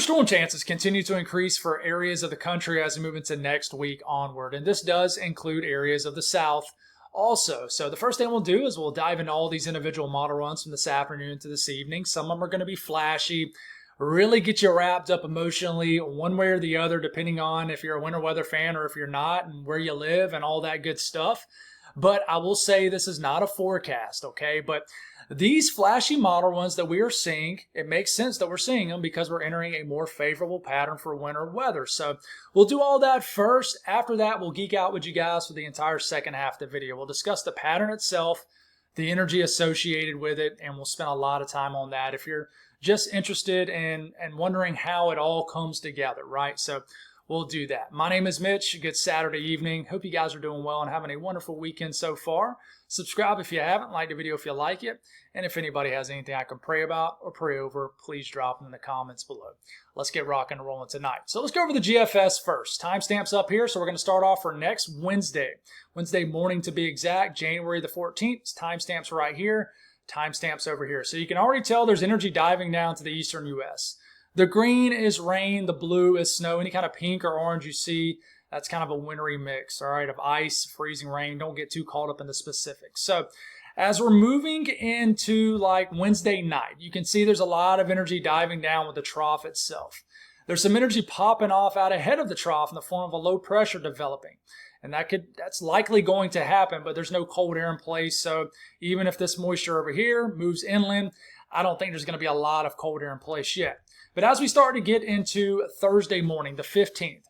Thunderstorm chances continue to increase for areas of the country as we move into next week onward, and this does include areas of the south also. So the first thing we'll do is we'll dive into all these individual model runs from this afternoon to this evening. Some of them are going to be flashy, really get you wrapped up emotionally one way or the other, depending on if you're a winter weather fan or if you're not, and where you live and all that good stuff. But I will say this is not a forecast, okay? But these flashy model runs that we are seeing, it makes sense that we're seeing them because we're entering a more favorable pattern for winter weather. So we'll do all that first. After that, we'll geek out with you guys for the entire second half of the video. We'll discuss the pattern itself, the energy associated with it, and we'll spend a lot of time on that if you're just interested in and wondering how it all comes together, right? So we'll do that. My name is Mitch. Good Saturday evening. Hope you guys are doing well and having a wonderful weekend so far. Subscribe if you haven't. Like the video if you like it. And if anybody has anything I can pray about or pray over, please drop them in the comments below. Let's get rocking and rolling tonight. So let's go over the GFS first. Timestamps up here. So we're going to start off for next Wednesday. Wednesday morning to be exact, January the 14th. Timestamps right here. Timestamps over here. So you can already tell there's energy diving down to the eastern U.S. The green is rain, the blue is snow. Any kind of pink or orange you see, that's kind of a wintry mix, all right, of ice, freezing rain. Don't get too caught up in the specifics. So as we're moving into like Wednesday night, you can see there's a lot of energy diving down with the trough itself. There's some energy popping off out ahead of the trough in the form of a low pressure developing. And that's likely going to happen, but there's no cold air in place. So even if this moisture over here moves inland, I don't think there's going to be a lot of cold air in place yet. But as we start to get into Thursday morning, the 15th,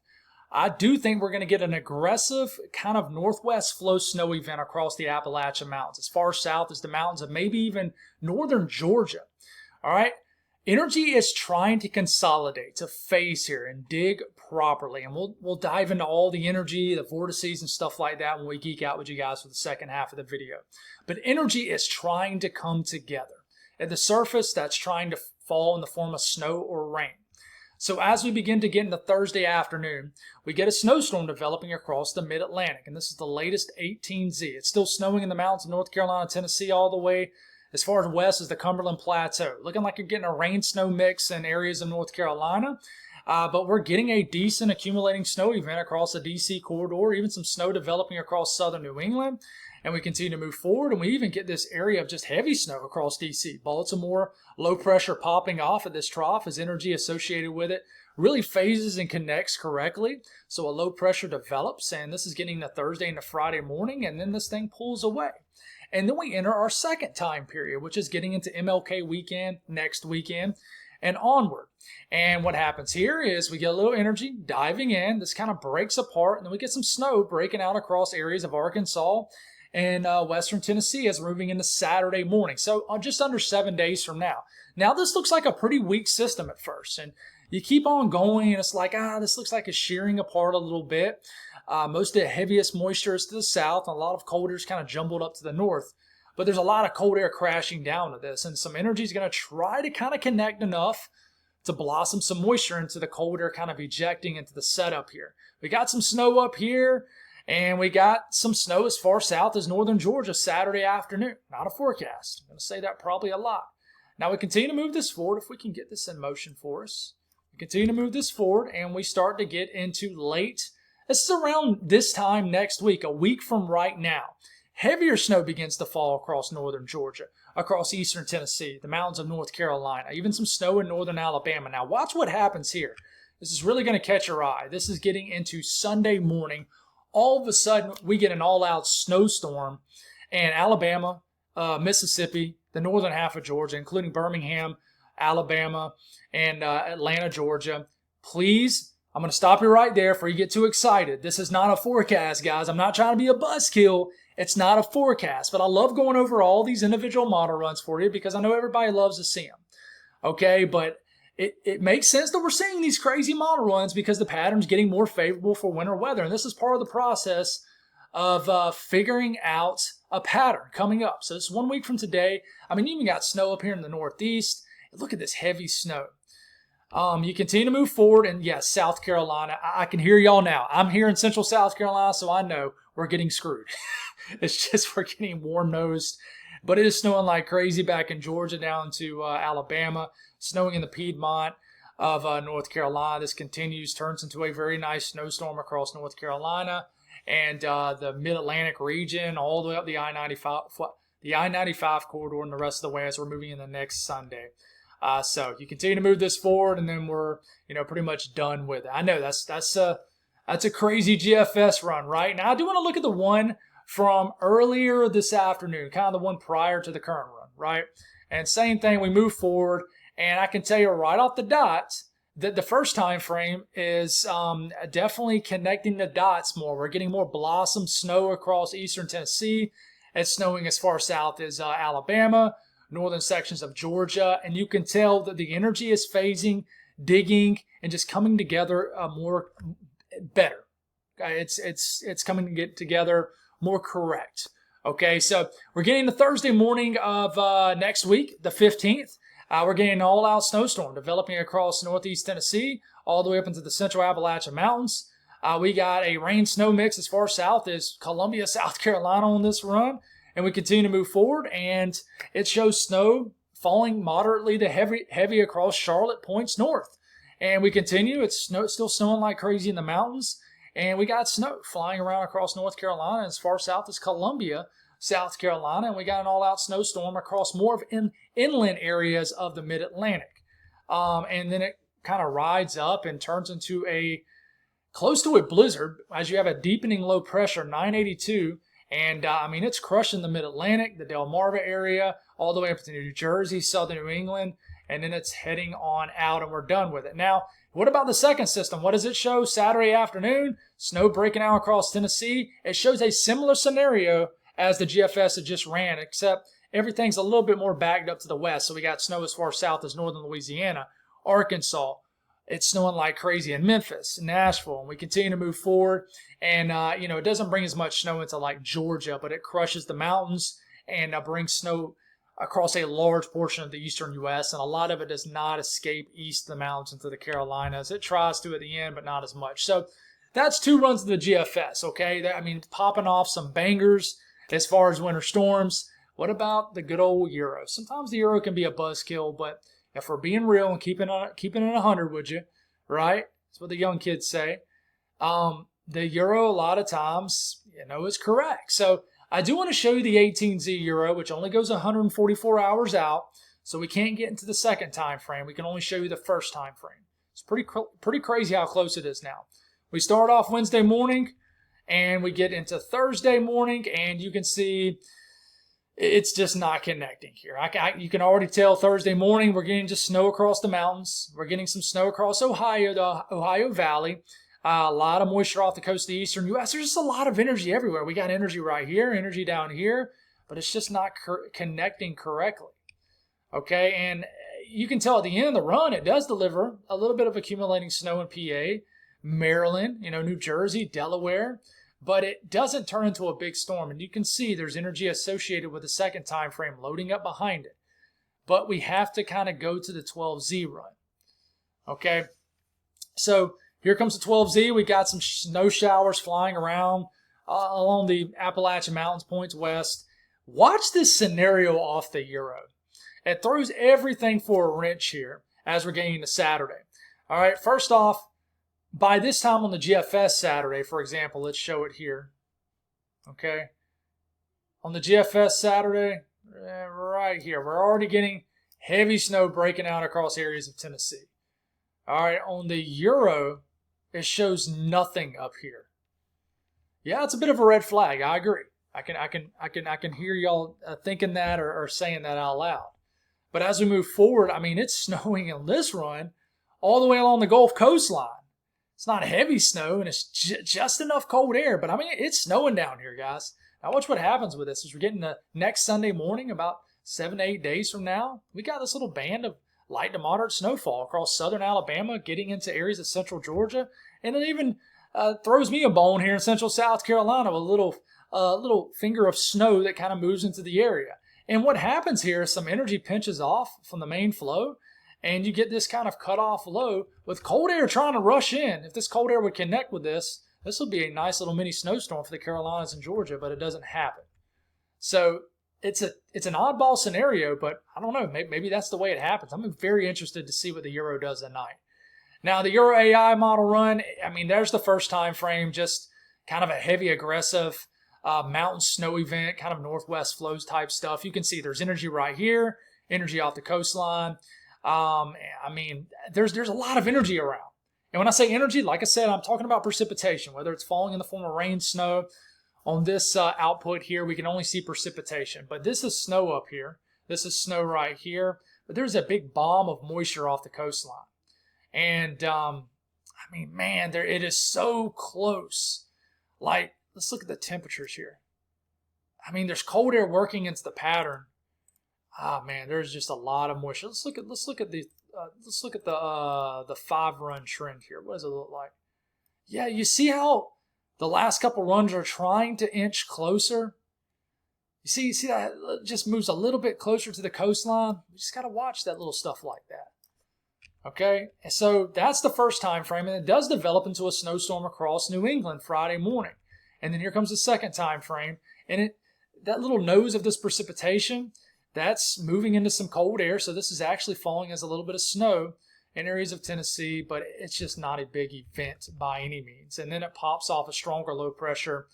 I do think we're going to get an aggressive kind of northwest flow snow event across the Appalachian Mountains, as far south as the mountains of maybe even northern Georgia. All right. Energy is trying to consolidate, to phase here and dig properly. And we'll dive into all the energy, the vortices and stuff like that when we geek out with you guys for the second half of the video. But energy is trying to come together. At the surface, that's trying to fall in the form of snow or rain. So as we begin to get into Thursday afternoon, we get a snowstorm developing across the mid-Atlantic. And this is the latest 18Z. It's still snowing in the mountains of North Carolina, Tennessee, all the way as far as west as the Cumberland Plateau. Looking like you're getting a rain-snow mix in areas of North Carolina. But we're getting a decent accumulating snow event across the D.C. corridor, even some snow developing across southern New England. And we continue to move forward, and we even get this area of just heavy snow across D.C. Baltimore, low pressure popping off at this trough as energy associated with it really phases and connects correctly. So a low pressure develops, and this is getting to Thursday into Friday morning, and then this thing pulls away. And then we enter our second time period, which is getting into MLK weekend, next weekend, and onward. And what happens here is we get a little energy diving in. This kind of breaks apart, and then we get some snow breaking out across areas of Arkansas and western Tennessee as we're moving into Saturday morning. So just under 7 days from now. Now this looks like a pretty weak system at first, and you keep on going, and it's like, this looks like it's shearing apart a little bit. Most of the heaviest moisture is to the south, and a lot of cold air is kind of jumbled up to the north. But there's a lot of cold air crashing down to this, and some energy is going to try to kind of connect enough to blossom some moisture into the cold air kind of ejecting into the setup here. We got some snow up here, and we got some snow as far south as northern Georgia Saturday afternoon. Not a forecast. I'm going to say that probably a lot. Now we continue to move this forward if we can get this in motion for us. We continue to move this forward, and we start to get into late. This is around this time next week, a week from right now. Heavier snow begins to fall across northern Georgia, across eastern Tennessee, the mountains of North Carolina, even some snow in northern Alabama. Now watch what happens here. This is really going to catch your eye. This is getting into Sunday morning. All of a sudden, we get an all-out snowstorm in Alabama, Mississippi, the northern half of Georgia, including Birmingham, Alabama, and Atlanta, Georgia. Please, I'm going to stop you right there before you get too excited. This is not a forecast, guys. I'm not trying to be a buzzkill. It's not a forecast, but I love going over all these individual model runs for you because I know everybody loves to see them. Okay, but it makes sense that we're seeing these crazy model runs because the pattern's getting more favorable for winter weather. And this is part of the process of figuring out a pattern coming up. So it's 1 week from today. I mean, you even got snow up here in the Northeast. Look at this heavy snow. You continue to move forward, and yes, South Carolina. I can hear y'all now. I'm here in central South Carolina, so I know we're getting screwed. It's just we're getting warm-nosed. But it is snowing like crazy back in Georgia down to Alabama, snowing in the Piedmont. of North Carolina. This continues, turns into a very nice snowstorm across North Carolina and the Mid-Atlantic region, all the way up the I-95 corridor and the rest of the way as we're moving in the next Sunday. So you continue to move this forward, and then we're pretty much done with it. I know that's a crazy GFS run, right? Now I do want to look at the one from earlier this afternoon, kind of the one prior to the current run, right? And same thing, we move forward, and I can tell you right off the dot that the first time frame is definitely connecting the dots more. We're getting more blossom snow across eastern Tennessee. It's snowing as far south as Alabama, northern sections of Georgia, and you can tell that the energy is phasing, digging, and just coming together better. It's coming to get together more correct. Okay, so we're getting the Thursday morning of next week, the 15th. We're getting an all-out snowstorm developing across northeast Tennessee, all the way up into the central Appalachian Mountains. We got a rain-snow mix as far south as Columbia, South Carolina on this run, and we continue to move forward, and it shows snow falling moderately to heavy across Charlotte points north. And we continue, it's still snowing like crazy in the mountains, and we got snow flying around across North Carolina as far south as Columbia, South Carolina, and we got an all-out snowstorm across more of inland areas of the Mid-Atlantic. And then it kind of rides up and turns into close to a blizzard as you have a deepening low pressure, 982, and it's crushing the Mid-Atlantic, the Delmarva area, all the way up to New Jersey, southern New England, and then it's heading on out, and we're done with it. Now, what about the second system? What does it show? Saturday afternoon, snow breaking out across Tennessee. It shows a similar scenario as the GFS that just ran, except everything's a little bit more backed up to the west. So we got snow as far south as northern Louisiana, Arkansas. It's snowing like crazy in Memphis, Nashville, and we continue to move forward. And, it doesn't bring as much snow into like Georgia, but it crushes the mountains and brings snow across a large portion of the eastern U.S., and a lot of it does not escape east of the mountains into the Carolinas. It tries to at the end, but not as much. So that's 2 runs of the GFS, okay? Popping off some bangers as far as winter storms. What about the good old Euro? Sometimes the Euro can be a buzzkill, but if we're being real and keeping it 100, would you? Right? That's what the young kids say. The Euro, a lot of times, is correct. So I do want to show you the 18Z Euro, which only goes 144 hours out, so we can't get into the second time frame. We can only show you the first time frame. It's pretty crazy how close it is now. We start off Wednesday morning, and we get into Thursday morning, and you can see it's just not connecting here. You can already tell Thursday morning we're getting just snow across the mountains. We're getting some snow across Ohio, the Ohio Valley. A lot of moisture off the coast of the eastern U.S. There's just a lot of energy everywhere. We got energy right here, energy down here, but it's just not connecting correctly. Okay, and you can tell at the end of the run, it does deliver a little bit of accumulating snow in PA, Maryland, New Jersey, Delaware, but it doesn't turn into a big storm. And you can see there's energy associated with the second time frame loading up behind it. But we have to kind of go to the 12Z run. Okay, so here comes the 12Z. We got some snow showers flying around along the Appalachian Mountains, points west. Watch this scenario off the Euro. It throws everything for a wrench here as we're getting to Saturday. All right, first off, by this time on the GFS Saturday, for example, let's show it here. Okay, on the GFS Saturday, right here, we're already getting heavy snow breaking out across areas of Tennessee. All right, on the Euro, it shows nothing up here. Yeah, it's a bit of a red flag. I agree. I can hear y'all thinking that or saying that out loud. But as we move forward, it's snowing in this run all the way along the Gulf coastline. It's not heavy snow, and it's just enough cold air. But it's snowing down here, guys. Now watch what happens with this. As we're getting to next Sunday morning, about 7 to 8 days from now, we got this little band of light to moderate snowfall across southern Alabama, getting into areas of central Georgia, and it even throws me a bone here in central South Carolina with a little finger of snow that kind of moves into the area. And what happens here is some energy pinches off from the main flow, and you get this kind of cut-off low with cold air trying to rush in. If this cold air would connect with this will be a nice little mini snowstorm for the Carolinas and Georgia, but it doesn't happen. So it's an oddball scenario, but I don't know. Maybe that's the way it happens. I'm very interested to see what the Euro does tonight. Now, the Euro AI model run, I mean, there's the first time frame, just kind of a heavy, aggressive mountain snow event, kind of northwest flows type stuff. You can see there's energy right here, energy off the coastline. I mean, there's a lot of energy around. And when I say energy, like I said, I'm talking about precipitation, whether it's falling in the form of rain, snow. On this output here, we can only see precipitation. But this is snow up here. This is snow right here. But there's a big bomb of moisture off the coastline. And, I mean, man, it is so close. Like, let's look at the temperatures here. I mean, there's cold air working into the pattern. Ah, man, there's just a lot of moisture. Let's look at the 5-run trend here. What does it look like? Yeah, you see how the last couple runs are trying to inch closer? You see that it just moves a little bit closer to the coastline? You just got to watch that little stuff like that. Okay, so that's the first time frame, and it does develop into a snowstorm across New England Friday morning. And then here comes the second time frame, and that little nose of this precipitation, that's moving into some cold air, so this is actually falling as a little bit of snow in areas of Tennessee, but it's just not a big event by any means. And then it pops off a stronger low pressure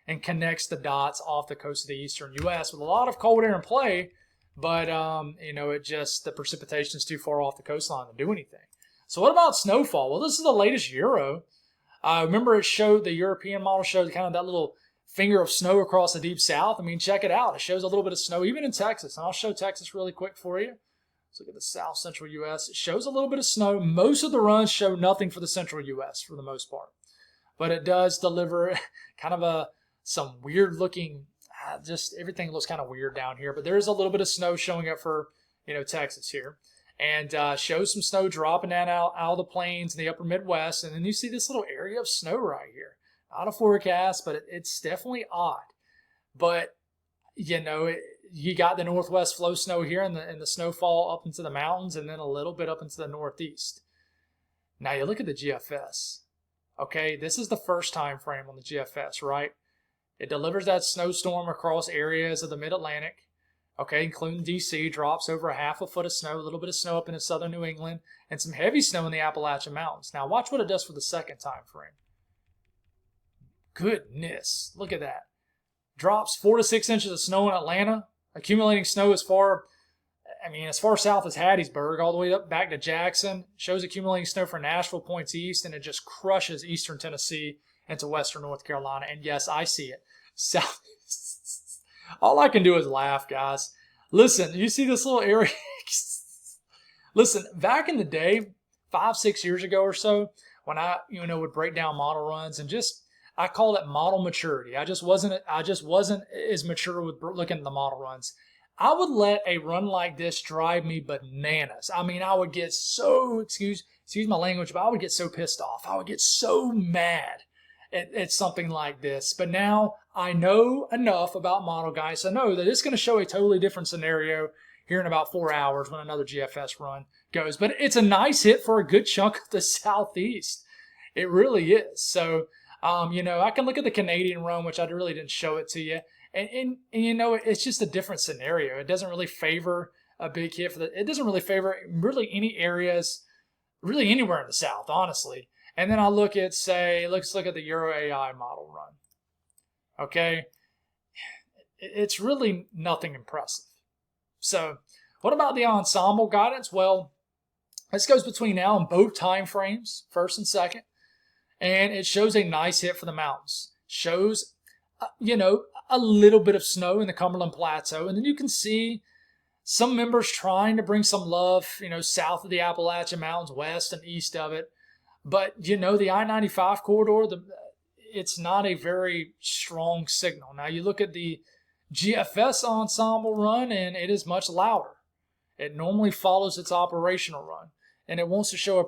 and connects the dots off the coast of the eastern U.S. with a lot of cold air in play, but the precipitation is too far off the coastline to do anything. So what about snowfall? Well, this is the latest Euro. Remember, the European model showed kind of that little finger of snow across the deep south. I mean, check it out. It shows a little bit of snow, even in Texas. And I'll show Texas really quick for you. Let's look at the south central U.S. It shows a little bit of snow. Most of the runs show nothing for the central U.S. for the most part. But it does deliver kind of some weird looking, just everything looks kind of weird down here. But there is a little bit of snow showing up for, Texas here. And shows some snow dropping down out of the plains in the upper Midwest. And then you see this little area of snow right here. Not a forecast, but it's definitely odd. But, you got the northwest flow snow here and the snowfall up into the mountains and then a little bit up into the northeast. Now you look at the GFS. Okay, this is the first time frame on the GFS, right? It delivers that snowstorm across areas of the mid-Atlantic, okay, including D.C., drops over a half a foot of snow, a little bit of snow up into southern New England, and some heavy snow in the Appalachian Mountains. Now watch what it does for the second time frame. Goodness, look at that. Drops 4 to 6 inches of snow in Atlanta, accumulating snow as far south as Hattiesburg, all the way up back to Jackson. Shows accumulating snow for Nashville points east, and it just crushes eastern Tennessee into western North Carolina. And yes, I see it. South. All I can do is laugh, guys. Listen, you see this little area? Listen, back in the day, 5-6 years ago or so, when I would break down model runs and I call it model maturity. I just wasn't as mature with looking at the model runs. I would let a run like this drive me bananas. I mean, I would get so, excuse my language, but I would get so pissed off. I would get so mad at something like this. But now I know enough about model guys to know that it's going to show a totally different scenario here in about 4 hours when another GFS run goes. But it's a nice hit for a good chunk of the Southeast. It really is. So, I can look at the Canadian run, which I really didn't show it to you. And it's just a different scenario. It doesn't really favor a big hit it doesn't really favor really any areas, really anywhere in the South, honestly. And then I look at, let's look at the Euro AI model run. Okay. It's really nothing impressive. So what about the ensemble guidance? Well, this goes between now and both time frames, first and second. And it shows a nice hit for the mountains. Shows, a little bit of snow in the Cumberland Plateau. And then you can see some members trying to bring some love, south of the Appalachian Mountains, west and east of it. But, the I-95 corridor, it's not a very strong signal. Now, you look at the GFS ensemble run, and it is much louder. It normally follows its operational run. And it wants to show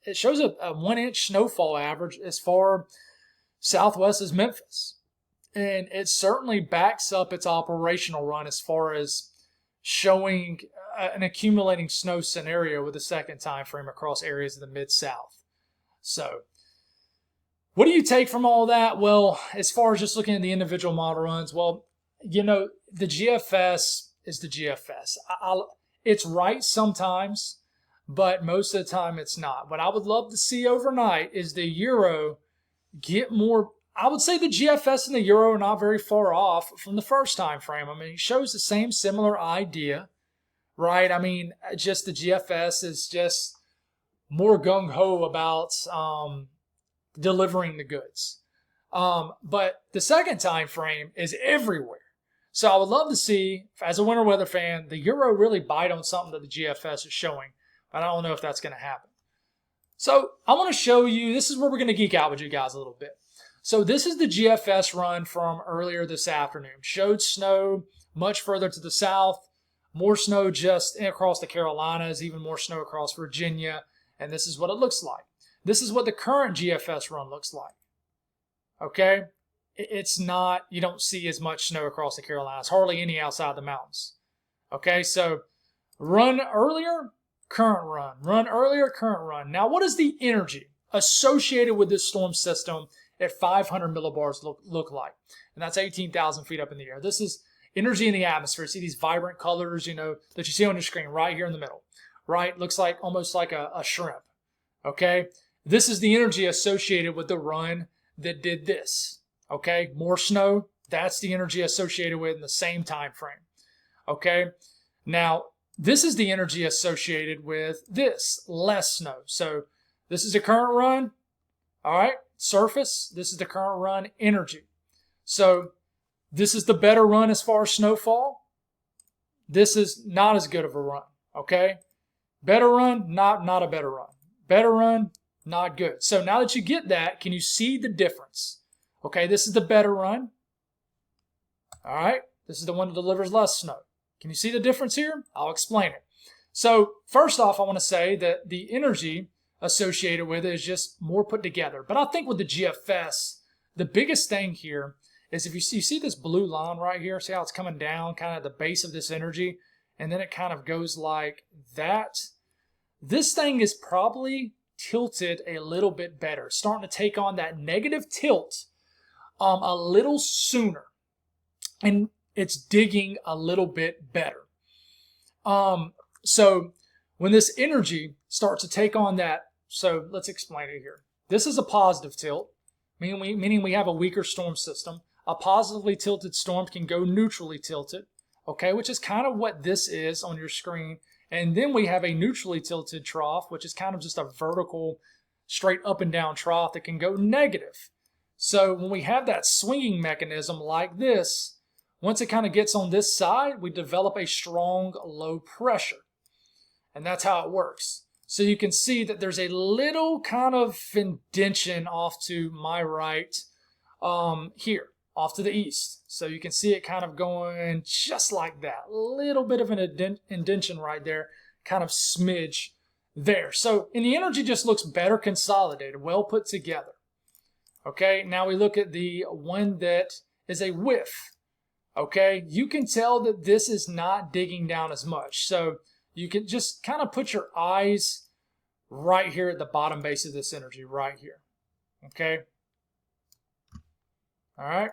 it shows a 1-inch snowfall average as far southwest as Memphis. And it certainly backs up its operational run as far as showing an accumulating snow scenario with the second time frame across areas of the Mid-South. So, what do you take from all that? Well, as far as just looking at the individual model runs, well, the GFS is the GFS. It's right sometimes, but most of the time it's not. What I would love to see overnight is the euro get more. I would say the GFS and the euro are not very far off from the first time frame. I mean, it shows the same similar idea, right? I mean, just the GFS is just more gung-ho about delivering the goods. But the second time frame is everywhere. So I would love to see, as a winter weather fan, the euro really bite on something that the GFS is showing. But I don't know if that's going to happen. So I want to show you, this is where we're going to geek out with you guys a little bit. So this is the GFS run from earlier this afternoon. Showed snow much further to the south, more snow just across the Carolinas, even more snow across Virginia, and this is what it looks like. This is what the current GFS run looks like. Okay? It's not, you don't see as much snow across the Carolinas, hardly any outside the mountains. Okay, so run earlier, current run. Run earlier, current run. Now, what does the energy associated with this storm system at 500 millibars look like? And that's 18,000 feet up in the air. This is energy in the atmosphere. See these vibrant colors, you know, that you see on your screen right here in the middle, right? Looks like almost like a shrimp, okay? This is the energy associated with the run that did this, okay? More snow, that's the energy associated with in the same time frame, okay? Now, this is the energy associated with this, less snow. So this is the current run, all right? Surface, this is the current run, energy. So this is the better run as far as snowfall. This is not as good of a run, okay? Better run, not a better run. Better run, not good. So now that you get that, can you see the difference? Okay, this is the better run. All right, this is the one that delivers less snow. Can you see the difference here? I'll explain it. So first off, I want to say that the energy associated with it is just more put together. But I think with the GFS, the biggest thing here is if you see this blue line right here, see how it's coming down kind of at the base of this energy, and then it kind of goes like that. This thing is probably tilted a little bit better, starting to take on that negative tilt a little sooner, and it's digging a little bit better. So when this energy starts to take on that, so let's explain it here. This is a positive tilt, meaning we have a weaker storm system. A positively tilted storm can go neutrally tilted, okay, which is kind of what this is on your screen. And then we have a neutrally tilted trough, which is kind of just a vertical, straight up and down trough that can go negative. So when we have that swinging mechanism like this, once it kind of gets on this side, we develop a strong low pressure. And that's how it works. So you can see that there's a little kind of indentation off to my right here, off to the east. So you can see it kind of going just like that. A little bit of an indentation right there, kind of smidge there. So, and the energy just looks better consolidated, well put together. Okay, now we look at the one that is a whiff. Okay, you can tell that this is not digging down as much. So you can just kind of put your eyes right here at the bottom base of this energy, right here. Okay. All right.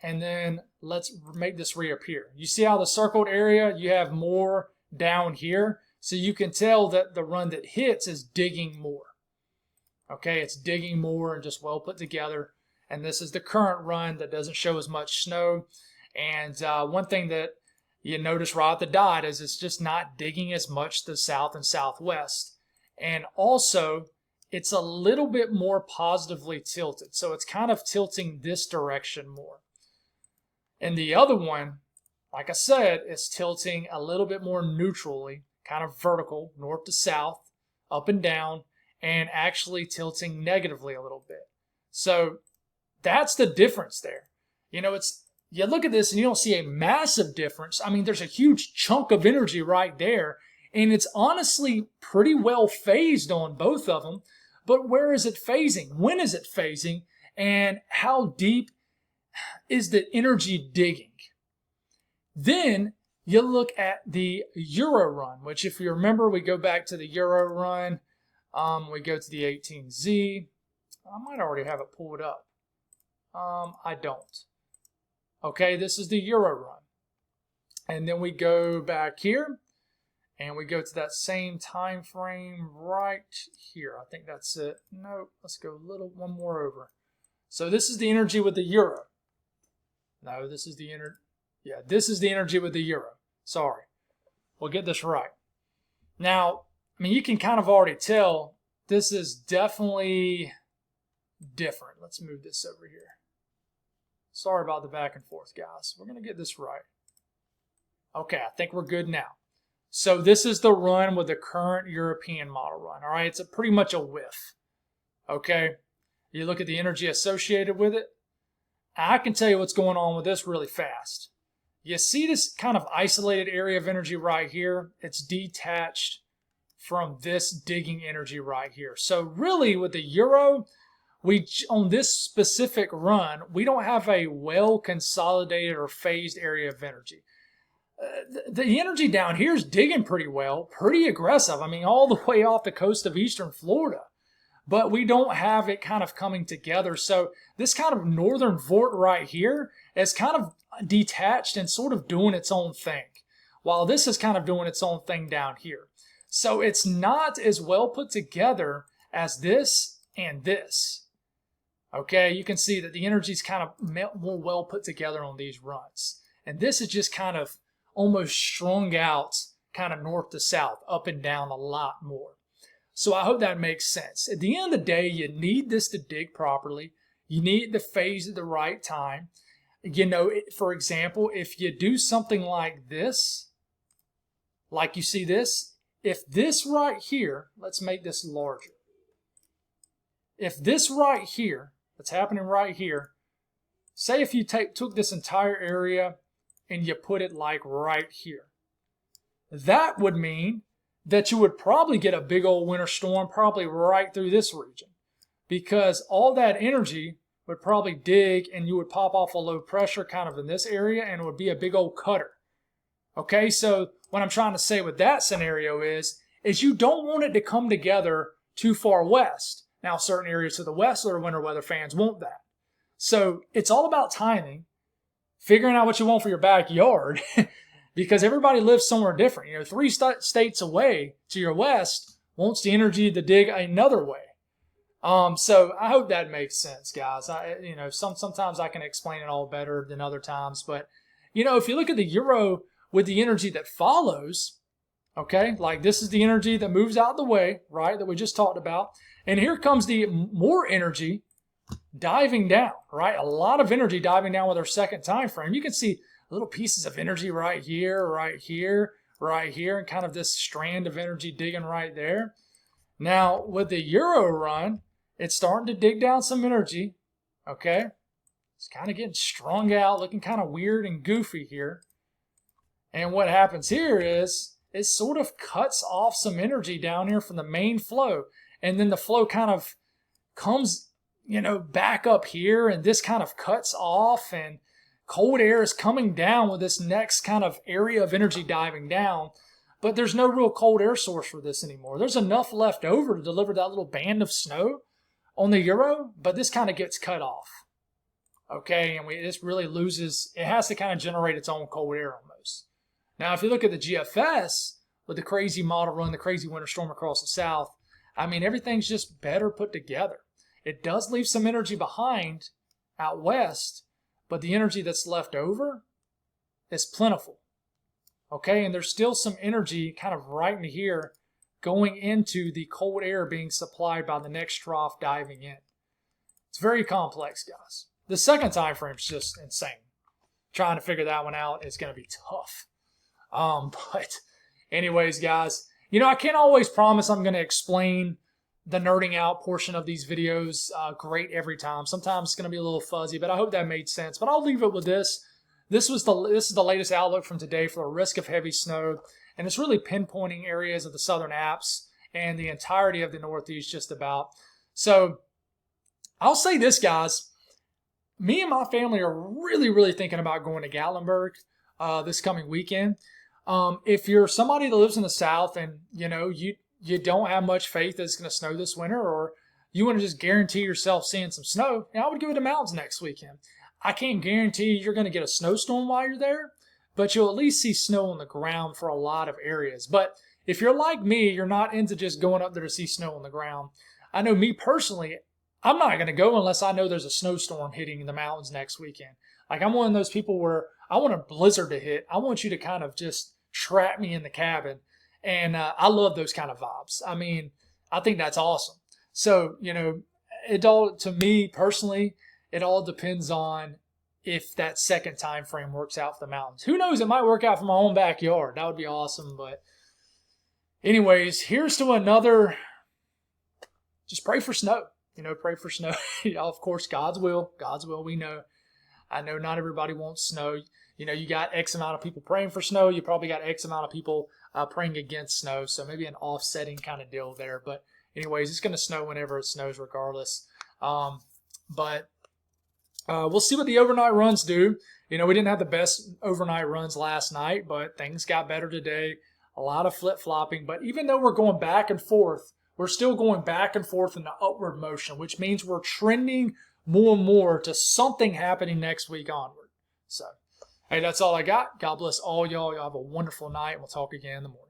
And then let's make this reappear. You see how the circled area, you have more down here. So you can tell that the run that hits is digging more. Okay, it's digging more and just well put together. And this is the current run that doesn't show as much snow. And one thing that you notice right at the dot is it's just not digging as much to the south and southwest. And also, it's a little bit more positively tilted. So it's kind of tilting this direction more. And the other one, like I said, is tilting a little bit more neutrally, kind of vertical, north to south, up and down, and actually tilting negatively a little bit. So that's the difference there. You know, you look at this and you don't see a massive difference. I mean, there's a huge chunk of energy right there, and it's honestly pretty well phased on both of them. But where is it phasing? When is it phasing? And how deep is the energy digging? Then you look at the Euro run, which if you remember, we go back to the Euro run. We go to the 18Z. I might already have it pulled up. I don't. Okay, this is the Euro run. And then we go back here, And we go to that same time frame right here. I think that's it. No, let's go one more over. So this is the energy with the euro. No, this is the this is the energy with the euro. Sorry. We'll get this right. Now, I mean, you can kind of already tell this is definitely different. Let's move this over here. Sorry about the back and forth, guys. We're going to get this right. Okay, I think we're good now. So this is the run with the current European model run. All right, it's pretty much a whiff. Okay, you look at the energy associated with it. I can tell you what's going on with this really fast. You see this kind of isolated area of energy right here? It's detached from this digging energy right here. So really with the euro, on this specific run, we don't have a well consolidated or phased area of energy. The energy down here is digging pretty well, pretty aggressive. I mean, all the way off the coast of eastern Florida. But we don't have it kind of coming together. So this kind of northern vort right here is kind of detached and sort of doing its own thing, while this is kind of doing its own thing down here. So it's not as well put together as this and this. Okay, you can see that the energy is kind of more well put together on these runs. And this is just kind of almost strung out kind of north to south, up and down a lot more. So I hope that makes sense. At the end of the day, you need this to dig properly. You need the phase at the right time. You know, for example, if you do something like this, like you see this, if this right here, let's make this larger. If this right here, that's happening right here, say if you took this entire area and you put it like right here, that would mean that you would probably get a big old winter storm probably right through this region, because all that energy would probably dig and you would pop off a low pressure kind of in this area and it would be a big old cutter. Okay, so what I'm trying to say with that scenario is you don't want it to come together too far west. Now, certain areas to the west that are winter weather fans want that. So it's all about timing, figuring out what you want for your backyard, because everybody lives somewhere different. You know, 3 states away to your west wants the energy to dig another way. So I hope that makes sense, guys. Sometimes I can explain it all better than other times, but if you look at the euro with the energy that follows, okay, like this is the energy that moves out of the way, right, that we just talked about, and here comes the more energy diving down, right? A lot of energy diving down with our second time frame. You can see little pieces of energy right here, right here, right here, and kind of this strand of energy digging right there. Now, with the euro run, it's starting to dig down some energy, okay? It's kind of getting strung out, looking kind of weird and goofy here. And what happens here is it sort of cuts off some energy down here from the main flow. And then the flow kind of comes, back up here, and this kind of cuts off, and cold air is coming down with this next kind of area of energy diving down. But there's no real cold air source for this anymore. There's enough left over to deliver that little band of snow on the euro, but this kind of gets cut off. Okay, and this really loses, it has to kind of generate its own cold air almost. Now, if you look at the GFS with the crazy model run, the crazy winter storm across the south, I mean, everything's just better put together. It does leave some energy behind out west, but the energy that's left over is plentiful. Okay, and there's still some energy kind of right in here going into the cold air being supplied by the next trough diving in. It's very complex, guys. The second time frame is just insane. Trying to figure that one out is going to be tough. But anyways, guys, I can't always promise I'm going to explain the nerding out portion of these videos great every time. Sometimes it's going to be a little fuzzy, but I hope that made sense. But I'll leave it with this. This is the latest outlook from today for the risk of heavy snow, and it's really pinpointing areas of the southern Alps and the entirety of the Northeast just about. So I'll say this, guys. Me and my family are really, really thinking about going to Gatlinburg this coming weekend. If you're somebody that lives in the South and you don't have much faith that it's going to snow this winter, or you want to just guarantee yourself seeing some snow, I would go to the mountains next weekend. I can't guarantee you're going to get a snowstorm while you're there, but you'll at least see snow on the ground for a lot of areas. But if you're like me, you're not into just going up there to see snow on the ground. I know me personally, I'm not going to go unless I know there's a snowstorm hitting the mountains next weekend. Like, I'm one of those people where I want a blizzard to hit. I want you to kind of just trap me in the cabin. And I love those kind of vibes. I mean, I think that's awesome. So, it all, to me personally, it all depends on if that second time frame works out for the mountains. Who knows? It might work out for my own backyard. That would be awesome. But anyways, here's to another. Just pray for snow. Pray for snow. Of course, God's will. God's will, we know. I know not everybody wants snow. You got X amount of people praying for snow. You probably got X amount of people praying against snow. So maybe an offsetting kind of deal there. But anyways, it's going to snow whenever it snows regardless. But we'll see what the overnight runs do. We didn't have the best overnight runs last night, but things got better today. A lot of flip-flopping. But even though we're going back and forth, we're still going back and forth in the upward motion, which means we're trending more and more to something happening next week onward. So, hey, that's all I got. God bless all y'all. Y'all have a wonderful night. We'll talk again in the morning.